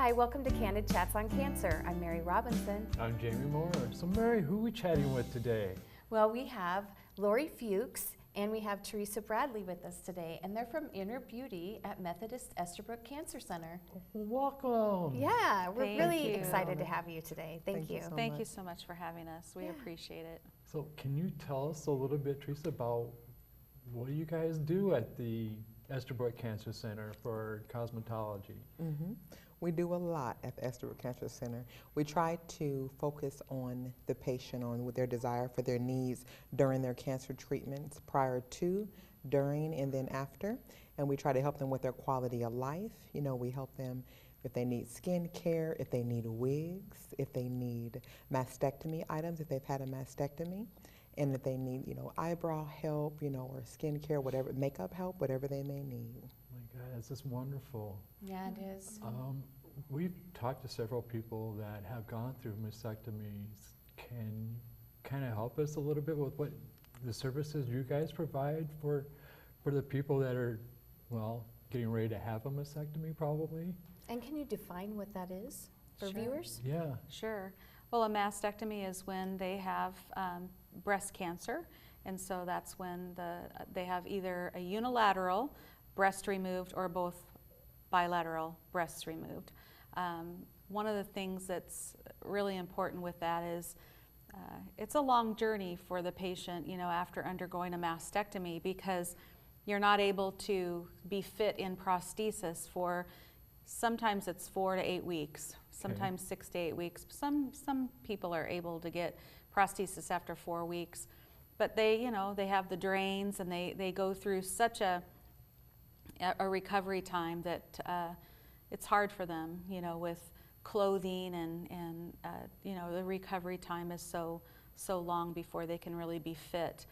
Hi, welcome to Candid Chats on Cancer. I'm Mary Robinson. I'm Jamie Moore. So Mary, who are we chatting with today? Well, we have Lori Fuchs and we have Teresa Bradley with us today, and they're from Inner Beauty at Methodist Estabrook Cancer Center. Welcome. Yeah, we're Thank really you. excited to have you today. Thank you. Thank you so much for having us. We appreciate it. So can you tell us a little bit, Teresa, about what do you guys do at the Estabrook Cancer Center for cosmetology? We do a lot at the Estabrook Cancer Center. We try to focus on the patient, on their desire for their needs during their cancer treatments, prior to, during, and then after. And we try to help them with their quality of life. You know, we help them if they need skin care, if they need wigs, if they need mastectomy items, if they've had a mastectomy, and if they need, you know, eyebrow help, you know, or skin care, whatever, makeup help, whatever they may need. Oh my God, this is wonderful. Yeah, it is. We've talked to several people that have gone through mastectomies. Can you kind of help us a little bit with what the services you guys provide for the people that are, well, getting ready to have a mastectomy probably? And can you define what that is for Sure. viewers? Yeah. Sure. Well, a mastectomy is when they have breast cancer, and so that's when they have either a unilateral breast removed or both bilateral breasts removed. One of the things that's really important with that is it's a long journey for the patient, you know, after undergoing a mastectomy, because you're not able to be fit in prosthesis for, sometimes it's 4 to 8 weeks, sometimes 6 to 8 weeks. Some people are able to get prosthesis after 4 weeks, but they, you know, they have the drains and they go through such a recovery time that it's hard for them, you know, with clothing and you know, the recovery time is so long before they can really be fit.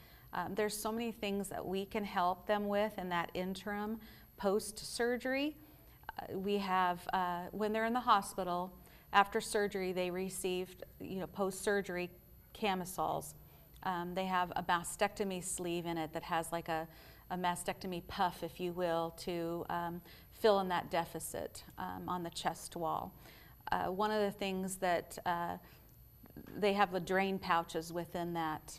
There's so many things that we can help them with in that interim post-surgery. We have, when they're in the hospital, after surgery, they received, you know, post-surgery camisoles. They have a mastectomy sleeve in it that has like a mastectomy puff, if you will, to fill in that deficit on the chest wall. One of the things that they have the drain pouches within that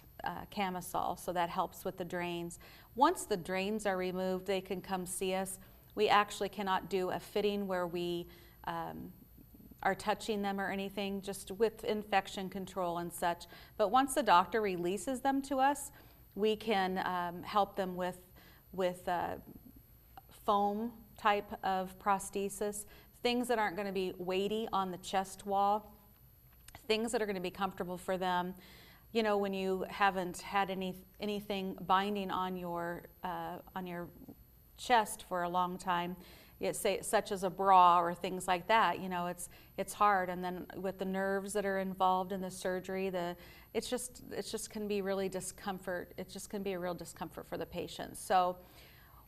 camisole, so that helps with the drains. Once the drains are removed, they can come see us. We actually cannot do a fitting where we are touching them or anything, just with infection control and such. But once the doctor releases them to us, we can help them with foam type of prosthesis, things that aren't going to be weighty on the chest wall, things that are going to be comfortable for them. You know, when you haven't had anything binding on your chest for a long time, such as a bra or things like that, you know, it's hard. And then with the nerves that are involved in the surgery, it's just can be really discomfort. It just can be a real discomfort for the patient. So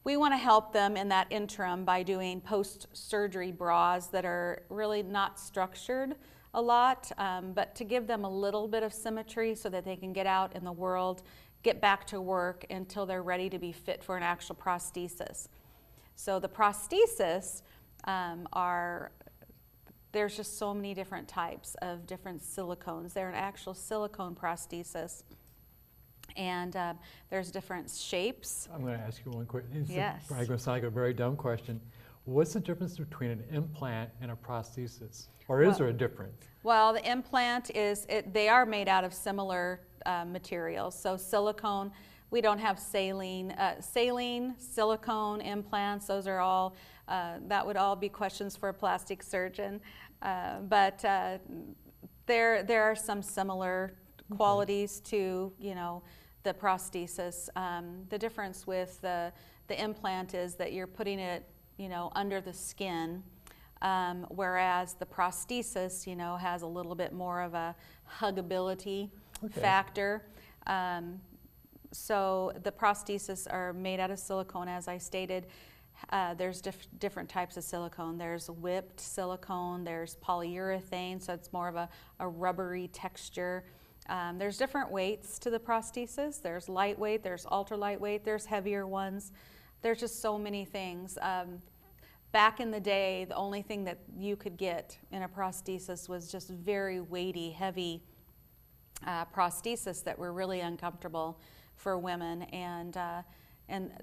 we want to help them in that interim by doing post-surgery bras that are really not structured a lot, but to give them a little bit of symmetry so that they can get out in the world, get back to work until they're ready to be fit for an actual prosthesis. So the prosthesis there's just so many different types of different silicones. They're an actual silicone prosthesis. And there's different shapes. I'm going to ask you one question. Yes. It's probably going to sound like a very dumb question. What's the difference between an implant and a prosthesis? Or is there a difference? Well, the implant they are made out of similar materials. So silicone, we don't have saline, silicone implants. Those are all, that would all be questions for a plastic surgeon. But there are some similar qualities to, you know, the prosthesis. The difference with the implant is that you're putting it, you know, under the skin, whereas the prosthesis, you know, has a little bit more of a huggability factor. So the prosthesis are made out of silicone, as I stated. There's different types of silicone. There's whipped silicone, there's polyurethane, so it's more of a rubbery texture. There's different weights to the prosthesis. There's lightweight, there's ultra lightweight, there's heavier ones. There's just so many things. back in the day, the only thing that you could get in a prosthesis was just very weighty, heavy prosthesis that were really uncomfortable for women. And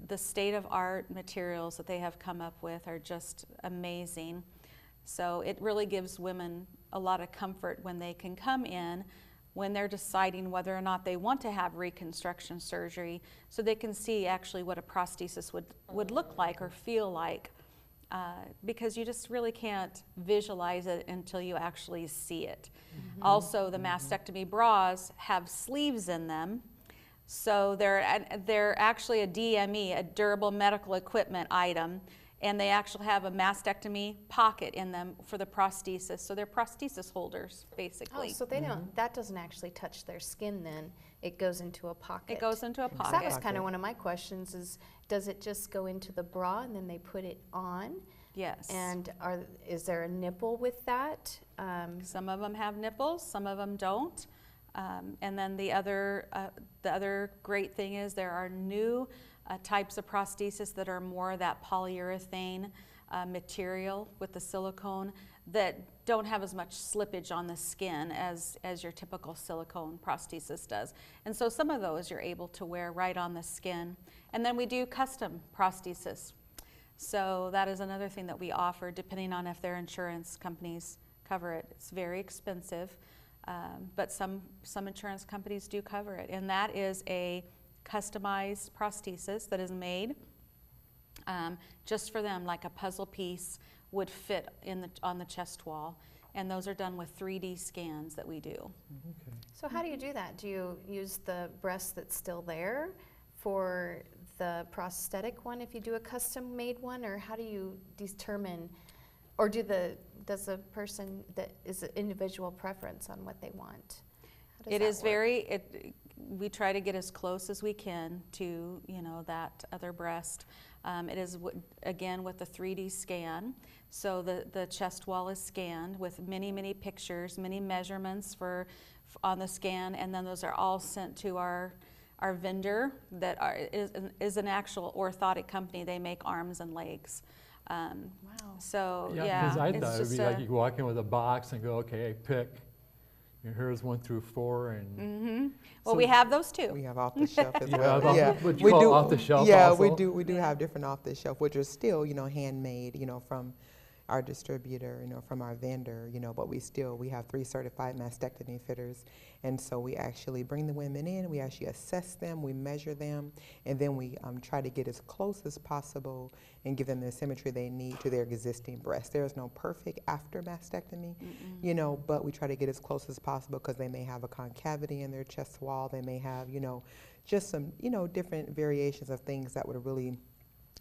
the state-of-art materials that they have come up with are just amazing. So it really gives women a lot of comfort when they can come in when they're deciding whether or not they want to have reconstruction surgery, so they can see actually what a prosthesis would look like or feel like, because you just really can't visualize it until you actually see it. Also, the mastectomy bras have sleeves in them, so they're actually a DME, a durable medical equipment item, and they actually have a mastectomy pocket in them for the prosthesis. So they're prosthesis holders, basically. Oh, so they don't, that doesn't actually touch their skin then. It goes into a pocket. It goes into a 'Cause pocket. that was kind of one of my questions is, does it just go into the bra and then they put it on? Yes. And is there a nipple with that? Some of them have nipples, some of them don't. And then the other great thing is there are new types of prosthesis that are more that polyurethane material with the silicone that don't have as much slippage on the skin as your typical silicone prosthesis does. And so some of those you're able to wear right on the skin. And then we do custom prosthesis. So that is another thing that we offer depending on if their insurance companies cover it. It's very expensive, but some insurance companies do cover it. And that is a customized prosthesis that is made just for them, like a puzzle piece would fit on the chest wall. And those are done with 3D scans that we do. Okay. So how do you do that? Do you use the breast that's still there for the prosthetic one if you do a custom made one, or how do you determine, or does the person, that is an individual preference on what they want? How does It that is work? we try to get as close as we can to, that other breast. It is, again, with the 3D scan. So the chest wall is scanned with many, many pictures, many measurements on the scan, and then those are all sent to our vendor that is an actual orthotic company. They make arms and legs. Wow. So, Yeah, because I it's thought it would just be like you go walk in with a box and go, okay, pick. Here's 1 through 4, and Well, So- we have those too. We have off the shelf as You well. have Yeah, what you call off the shelf Yeah, also? we do have different off the shelf, which are still, handmade, from our distributor, from our vendor, but we have 3 certified mastectomy fitters. And so we actually bring the women in, we actually assess them, we measure them, and then we try to get as close as possible and give them the symmetry they need to their existing breast. There is no perfect after mastectomy, but we try to get as close as possible because they may have a concavity in their chest wall, they may have, just some, different variations of things that would really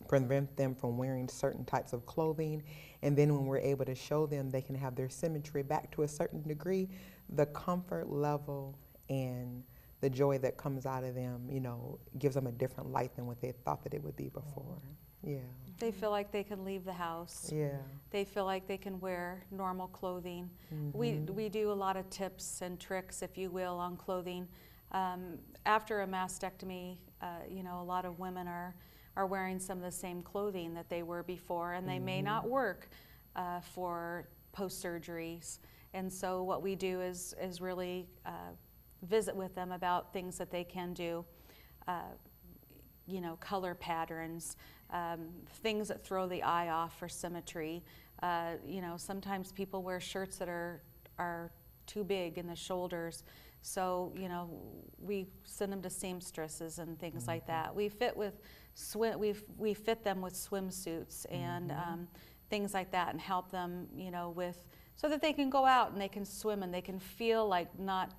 prevent them from wearing certain types of clothing. And then when we're able to show them they can have their symmetry back to a certain degree, the comfort level and the joy that comes out of them, gives them a different life than what they thought that it would be before. Yeah. They feel like they can leave the house. Yeah. They feel like they can wear normal clothing. We do a lot of tips and tricks, if you will, on clothing. After a mastectomy, a lot of women are wearing some of the same clothing that they were before, and they may not work for post-surgeries. And so what we do is really visit with them about things that they can do, color patterns, things that throw the eye off for symmetry. Sometimes people wear shirts that are too big in the shoulders. So, we send them to seamstresses and things like that. We fit we fit them with swimsuits and things like that, and help them, so that they can go out and they can swim and they can feel like not,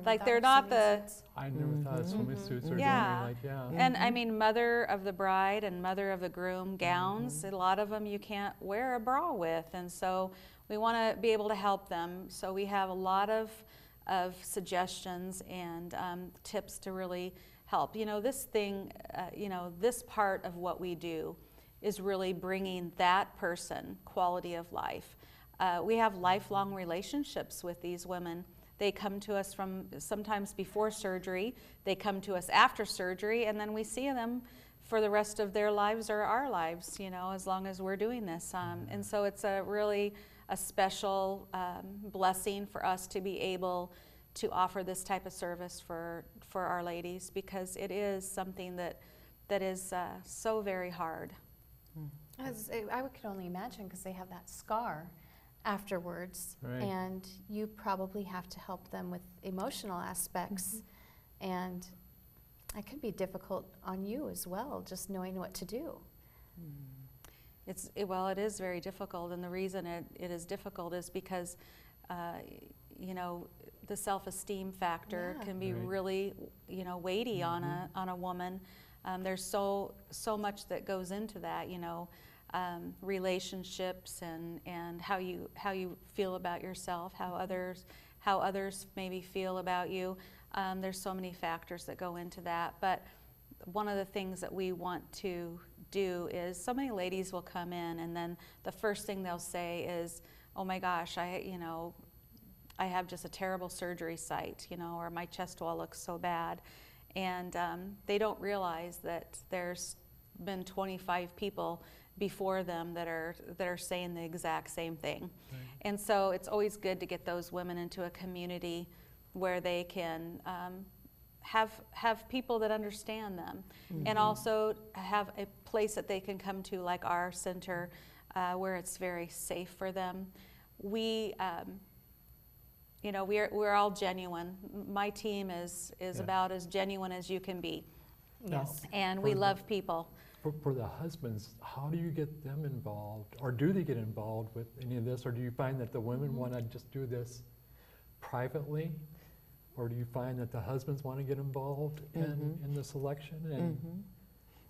like they're not the. I never thought swimming suits were Yeah. like, yeah. And I mean, mother of the bride and mother of the groom gowns, a lot of them you can't wear a bra with, and so we want to be able to help them. So we have a lot of suggestions and tips to really help. This thing, this part of what we do is really bringing that person quality of life. We have lifelong relationships with these women. They come to us from sometimes before surgery, they come to us after surgery, and then we see them for the rest of their lives or our lives, you know, as long as we're doing this. And so it's a really a special blessing for us to be able to offer this type of service for our ladies, because it is something that is so very hard. I could only imagine, because they have that scar afterwards, Right. and you probably have to help them with emotional aspects, and it could be difficult on you as well, just knowing what to do. Well, it is very difficult, and the reason it is difficult is because, you know, the self-esteem factor Yeah. can be Right. really, you know, weighty on a woman. There's so much that goes into that, you know, relationships and how you feel about yourself, how others maybe feel about you. There's so many factors that go into that. But one of the things that we want to do is, so many ladies will come in, and then the first thing they'll say is, "Oh my gosh, I have just a terrible surgery site, you know, or my chest wall looks so bad." And they don't realize that there's been 25 people before them that are saying the exact same thing. Right. And so it's always good to get those women into a community where they can have people that understand them, and also have a place that they can come to, like our center, where it's very safe for them. We you know, we're all genuine. My team is about as genuine as you can be, Yes. and we love people. For the husbands, how do you get them involved, or do they get involved with any of this, or do you find that the women want to just do this privately, or do you find that the husbands want to get involved in the selection? And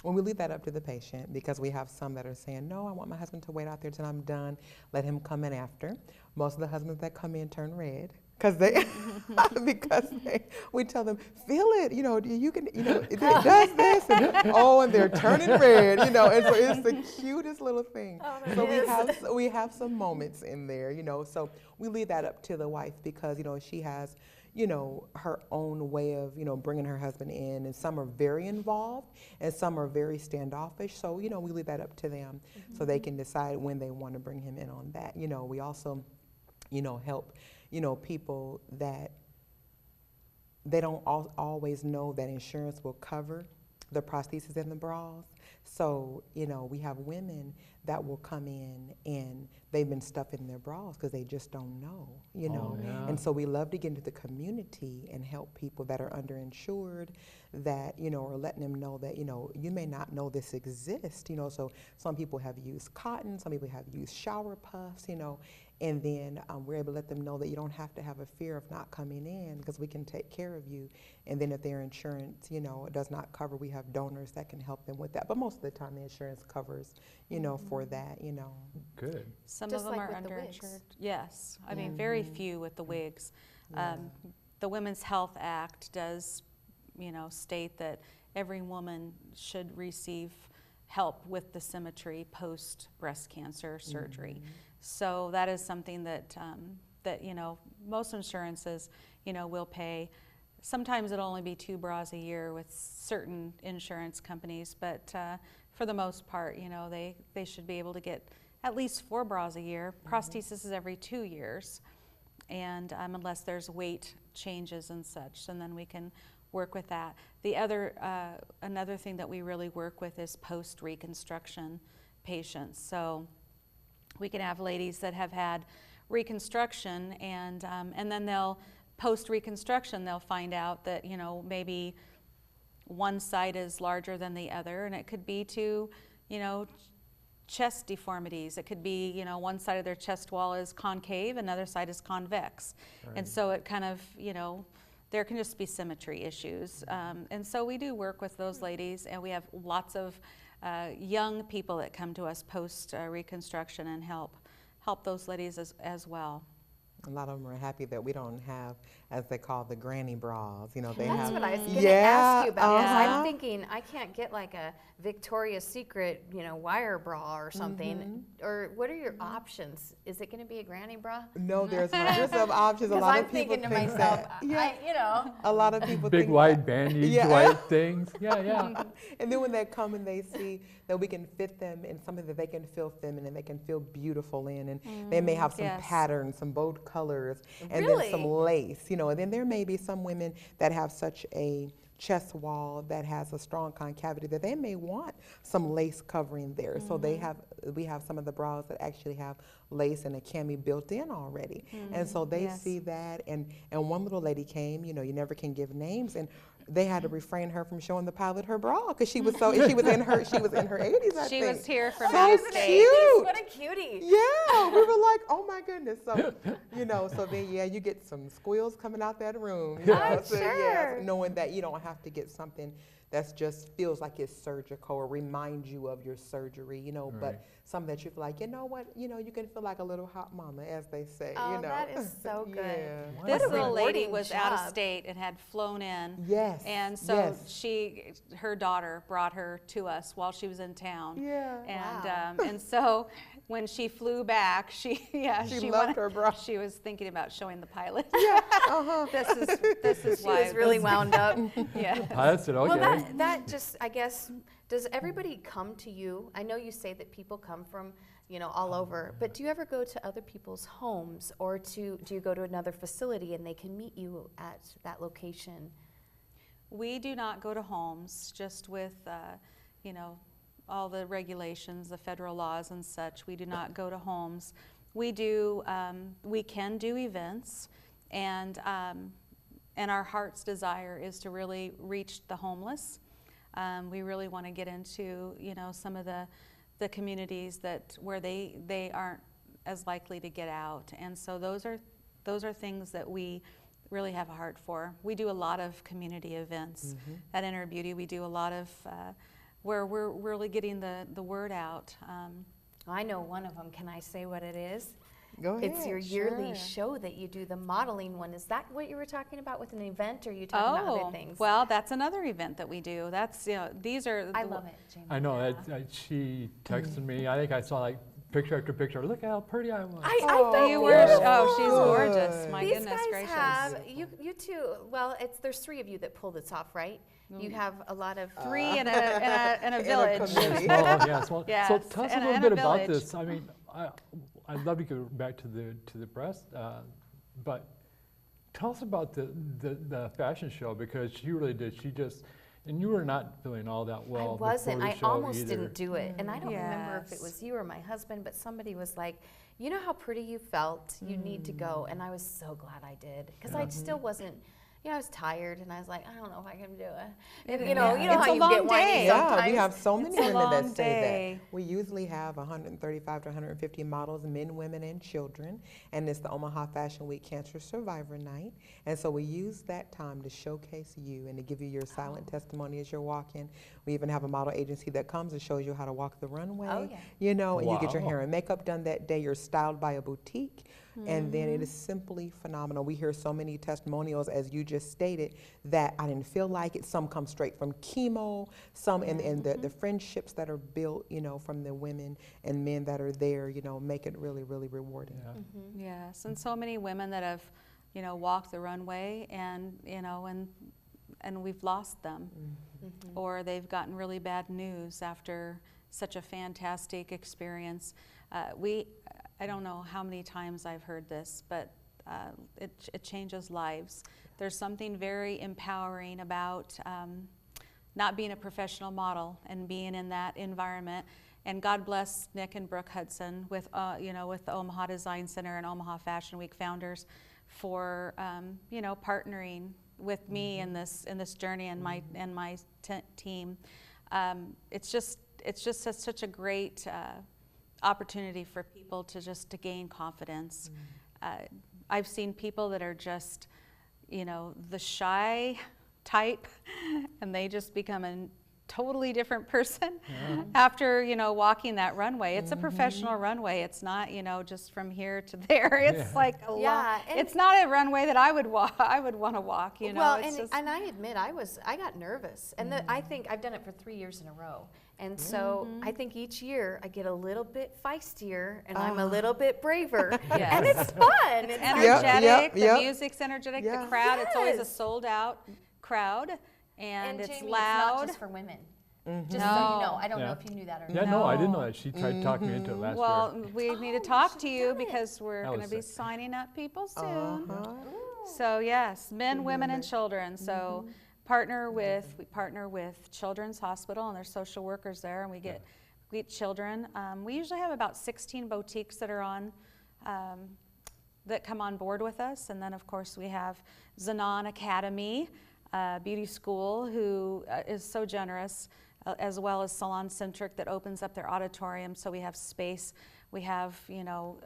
Well, we leave that up to the patient, because we have some that are saying, "No, I want my husband to wait out there till I'm done. Let him come in after." Most of the husbands that come in turn red, because we tell them, "Feel it, you know, you can, you know, it does this," and they're turning red, you know, and so it's the cutest little thing. Oh, that So is. we have some moments in there, you know. So we leave that up to the wife, because, you know, she has, you know, her own way of, you know, bringing her husband in, and some are very involved and some are very standoffish. So, you know, we leave that up to them, so they can decide when they want to bring him in on that. You know, we also, you know, help, you know, people that they don't always know that insurance will cover the prosthesis and the bras. So, you know, we have women that will come in and they've been stuffing their bras because they just don't know, you know. yeah. And so we love to get into the community and help people that are underinsured, that, you know, or letting them know that, you know, you may not know this exists, you know. So some people have used cotton, some people have used shower puffs, you know, and then we're able to let them know that you don't have to have a fear of not coming in, because we can take care of you. And then if their insurance, you know, does not cover, we have donors that can help them with that. But most of the time the insurance covers, you know, for that, you know. Good. Some Just of them like are with the wigs. underinsured. Yes, I mean, very few with the wigs. The Women's Health Act does, you know, state that every woman should receive help with the symmetry post breast cancer surgery. So that is something that that, you know, most insurances, you know, will pay. Sometimes it'll only be 2 bras a year with certain insurance companies, but for the most part, you know, they should be able to get at least 4 bras a year. Prosthesis is every 2 years, and unless there's weight changes and such, and then we can work with that. The other, another thing that we really work with is post-reconstruction patients. So we can have ladies that have had reconstruction, and then they'll, post-reconstruction, they'll find out that, you know, maybe one side is larger than the other, and it could be to, you know, chest deformities. It could be, you know, one side of their chest wall is concave, another side is convex. Right. And so it kind of, you know, there can just be symmetry issues. And so we do work with those ladies, and we have lots of young people that come to us post reconstruction and help those ladies as well. A lot of them are happy that we don't have as they call the granny bras. You know, they That's have. what I was going to Yeah, ask you about. 'Cause uh-huh. I'm thinking I can't get like a Victoria's Secret, wire bra or something. Mm-hmm. Or what are your options? Is it going to be a granny bra? No, there's hundreds of options. A Because lot I'm of people thinking to think myself, that. Yeah. A lot of people Big think white that. bandage Yeah. white things. Yeah, yeah. And then when they come and they see that we can fit them in something that they can feel feminine, they can feel beautiful in, and they may have some yes. patterns, some bold colors, and Really? then some lace, and then there may be some women that have such a chest wall that has a strong concavity that they may want some lace covering there. So we have some of the bras that actually have lace and a cami built in already. And so they Yes. see that, and one little lady came, you never can give names, and they had to refrain her from showing the pilot her bra because she was she was in her 80s, I She think. was here from So out of cute. state. What a cutie. Yeah, we were like, oh my goodness. So, so then, you get some squeals coming out that room. I'm so, sure. knowing that you don't have to get something that's just feels like it's surgical or reminds you of your surgery, Right. but something that you feel like, you know what, you can feel like a little hot mama, as they say, Oh, that is so good. Yeah. This What a little lady rewarding was out of job. state and had flown in. Yes. And so yes. her daughter brought her to us while she was in town. Yeah. And Wow. and so when she flew back, she She loved wanted- her bra. She was thinking about showing the pilot. Yeah. Uh-huh. This is She why was really this- wound up. Yeah. I said, okay. Well, that just, I guess, does everybody come to you? I know you say that people come from, all over, but do you ever go to other people's homes, or do you go to another facility and they can meet you at that location? We do not go to homes, just with, all the regulations, the federal laws and such. We do not go to homes. We can do events, and our heart's desire is to really reach the homeless. We really want to get into, some of the communities where they aren't as likely to get out, and so those are things that we really have a heart for. We do a lot of community events at Inner Beauty. We do a lot of where we're really getting the word out. I know one of them. Can I say what it is? Go ahead. It's your yearly sure. show that you do, the modeling one. Is that what you were talking about with an event, or are you talking about other things? Well, that's another event that we do. That's these are. I love it, Jamie. I know she texted me. I think I saw like picture after picture. Look how pretty I was. I felt You were. beautiful. Oh, she's gorgeous. My These goodness guys gracious. have you two. Well, there's three of you that pull this off, right? You have a lot of Three in a village. community. Small. Yes, So tell us a and little a bit about village. this. I mean, I'd love to go back to the breast, but tell us about the fashion show, because she really did. She just, and you were not feeling all that well. I wasn't. before the I show almost either. didn't do it. And I don't remember if it Yes. was you or my husband, but somebody was like, you know how pretty you felt? You need to go. And I was so glad I did. Because I still wasn't, I was tired, and I was like, I don't know if I can do it. You know It's how a you long get whiny day. sometimes. Yeah, we have so many It's a women long that say day. that. We usually have 135 to 150 models, men, women, and children, and it's the Omaha Fashion Week Cancer Survivor Night. And so we use that time to showcase you and to give you your silent testimony as you're walking. We even have a model agency that comes and shows you how to walk the runway. Oh, yeah. And you get your Wow. hair and makeup done that day. You're styled by a boutique, and then it is simply phenomenal. We hear so many testimonials, as you just stated, that I didn't feel like it. Some come straight from chemo, some and the friendships that are built, from the women and men that are there, make it really, really rewarding. Yeah. Yes, and so many women that have, walked the runway and we've lost them, or they've gotten really bad news after such a fantastic experience. I don't know how many times I've heard this, but it changes lives. There's something very empowering about not being a professional model and being in that environment. And God bless Nick and Brooke Hudson with the Omaha Design Center and Omaha Fashion Week founders for partnering with me in this journey and my team. It's just such a great opportunity for people to gain confidence. I've seen people that are just, the shy type, and they just become totally different person Yeah. after, you know, walking that runway. It's a professional runway. It's not, you know, just from here to there. It's Yeah. like a long, Yeah, and- it's not a runway that I would walk, I would want to walk, you know. Well, it's just, and I admit I got nervous, and I think I've done it for 3 years in a row, and so I think each year I get a little bit feistier, and I'm a little bit braver, Yes. and it's fun. It's like- energetic, yep. the music's energetic, Yeah. the crowd, it's always a Yes. sold out crowd, and it's Jamie, loud. it's not just for women. Just so you No. know, I don't know Yeah. if you knew that or Yeah, not. no, I didn't know No. that. She tried to talk me into it last Well, year. we need to Oh, talk you to should've you done it. because we're That going to was be it. signing up people soon. Uh-huh. So yes, men, women, and children. So we partner with Children's Hospital, and there's social workers there, and we get children. We usually have about 16 boutiques that are on that come on board with us, and then of course we have Zanon Academy Beauty School, who is so generous, as well as Salon Centric, that opens up their auditorium, so we have space. We have, you know,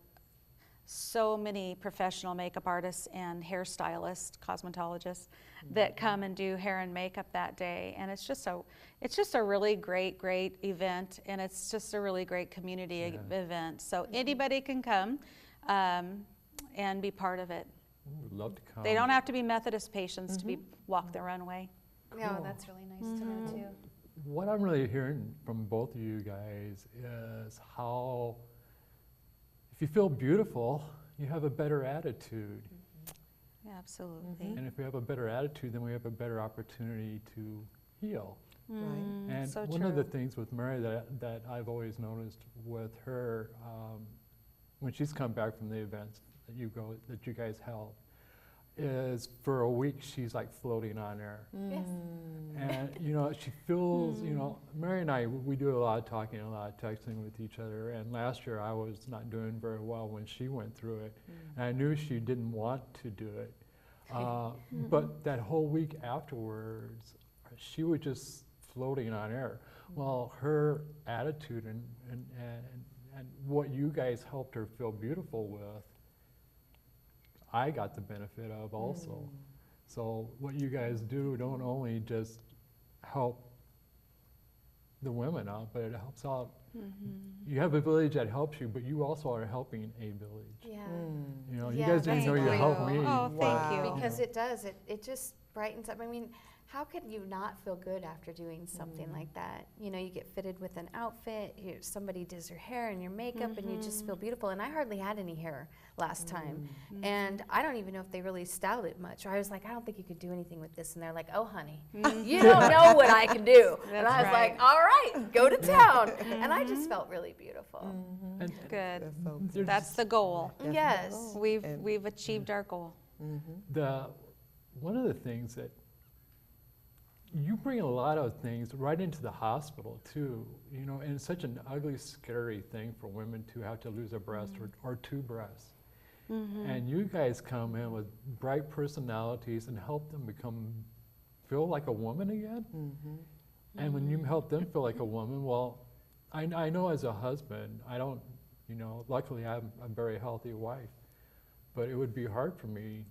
so many professional makeup artists and hairstylists, cosmetologists that come and do hair and makeup that day, and it's just a really great event, and it's just a really great community event. So anybody can come and be part of it. Ooh, would love to come. They don't have to be Methodist patients to be walk the runway. No, Cool. that's really nice to know too. What I'm really hearing from both of you guys is how, if you feel beautiful, you have a better attitude. Yeah, absolutely. And if we have a better attitude, then we have a better opportunity to heal. And so one of the true. things with Mary that I've always noticed with her, when she's come back from the events that you guys held, is for a week she's like floating on air. Yes. And you know, she feels, you know, Mary and I, we do a lot of talking, a lot of texting with each other. And last year I was not doing very well when she went through it. And I knew she didn't want to do it. But that whole week afterwards, she was just floating on air. Well, her attitude and what you guys helped her feel beautiful with, I got the benefit of also. So what you guys do don't only just help the women out, but it helps out. You have a village that helps you, but you also are helping a village. Yeah. You know, you Yeah, guys didn't thank know you you. helped me. Oh, thank Wow. you. Because it does, it just brightens up. I mean, how could you not feel good after doing something like that? You know, you get fitted with an outfit, somebody does your hair and your makeup, and you just feel beautiful. And I hardly had any hair last time. And I don't even know if they really styled it much. I was like, I don't think you could do anything with this. And they're like, oh, honey, you don't know what I can do. And That's I was right. like, all right, go to town. And I just felt really beautiful. And Good. That's so there's good. That's the goal. That's the Yes. goal. We've And- we've achieved our goal. one of the things that you bring a lot of things right into the hospital too, you know, and it's such an ugly, scary thing for women to have to lose a breast or two breasts. And you guys come in with bright personalities and help them feel like a woman again. And when you help them feel like a woman, well, I know as a husband, I don't, you know, luckily I'm a very healthy wife, but it would be hard for me,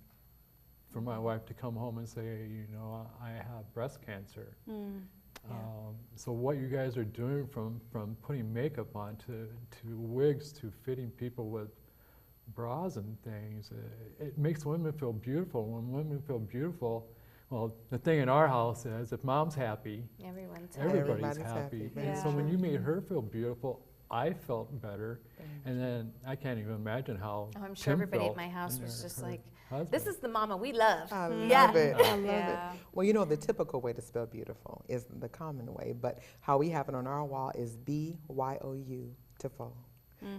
for my wife to come home and say, you know, I have breast cancer. So what you guys are doing from putting makeup on to wigs to fitting people with bras and things, it makes women feel beautiful. When women feel beautiful, well, the thing in our house is if mom's happy, Everyone's happy. everybody's Everybody's happy. happy. And so Yeah. when you made her feel beautiful, I felt better. And then I can't even imagine how Oh, I'm sure Tim everybody at felt my house and was just her like, husband. this is the mama we love. I Yeah. love it. I love Yeah. it. Well, you know, the typical way to spell beautiful is the common way, but how we have it on our wall is BYOU.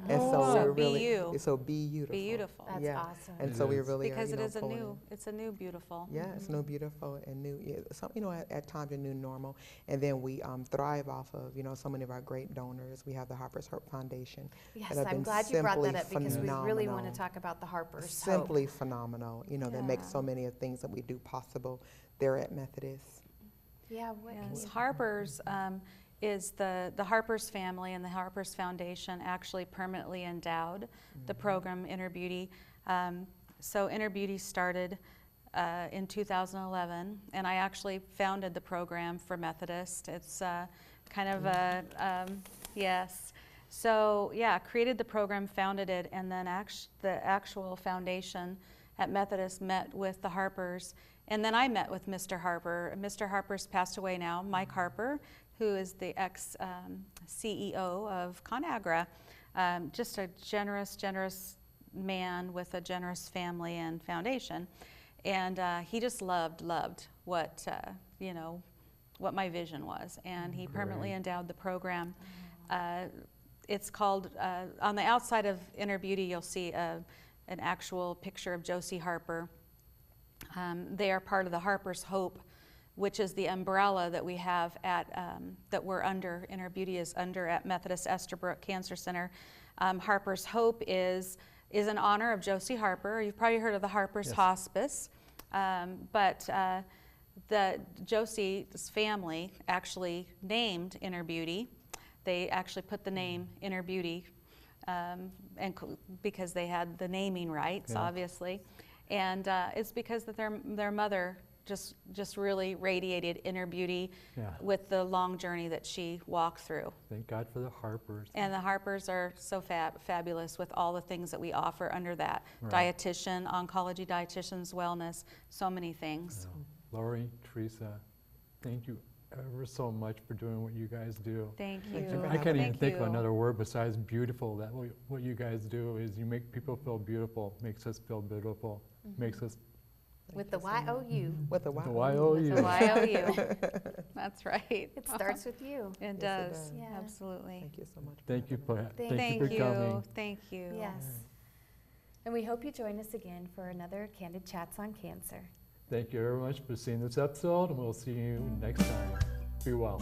And so So we're be really, you. so be beautiful. Beautiful. That's Yeah. awesome. And It so we is. really Because are, it you know, is a pulling- new, it's a new beautiful. Yeah, it's no beautiful and new. Yeah, some, you know, at times a new normal. And then we thrive off of, you know, so many of our great donors. We have the Harper's Hope Foundation. Yes, that have I'm been glad you brought that up simply because we really want phenomenal. to talk about the Harper's Simply phenomenal, you know, that makes Yeah. so many of things that we do possible there at Methodist. Yeah, what can Yes, you- Harper's is the Harper's family and the Harper's Foundation actually permanently endowed the program Inner Beauty. So Inner Beauty started in 2011, and I actually founded the program for Methodist. It's kind of a, yes. So yeah, created the program, founded it, and then the actual foundation at Methodist met with the Harpers, and then I met with Mr. Harper. Mr. Harper's passed away now, Mike Harper, who is the ex-CEO of ConAgra. Just a generous man with a generous family and foundation. And he just loved what, what my vision was. And he permanently endowed the program. It's called, on the outside of Inner Beauty, you'll see an actual picture of Josie Harper. They are part of the Harper's Hope, which is the umbrella that we have at, that we're under, Inner Beauty is under at Methodist Estabrook Cancer Center. Harper's Hope is in honor of Josie Harper. You've probably heard of the Harper's Hospice, but Josie's family actually named Inner Beauty. They actually put the name Inner Beauty and because they had the naming rights, obviously, and it's because that their mother just really radiated inner beauty with the long journey that she walked through. Thank God for the Harpers. And the Harpers are so fabulous with all the things that we offer under that. Dietitian, oncology dietitians, wellness, so many things. Lori, Teresa, thank you ever so much for doing what you guys do. Thank you. I can't even think of another word besides beautiful. That what you guys do is you make people feel beautiful, makes us feel beautiful, makes us With the Y-O-U. With the the Y-O-U. The Y-O-U. That's right. It starts with you. It Yes, it does. does. Yeah. Absolutely. Thank you so much. thank you for Thank for coming. you. Thank you. Yes. And we hope you join us again for another Candid Chats on Cancer. Thank you very much for seeing this episode, and we'll see you next time. Be well.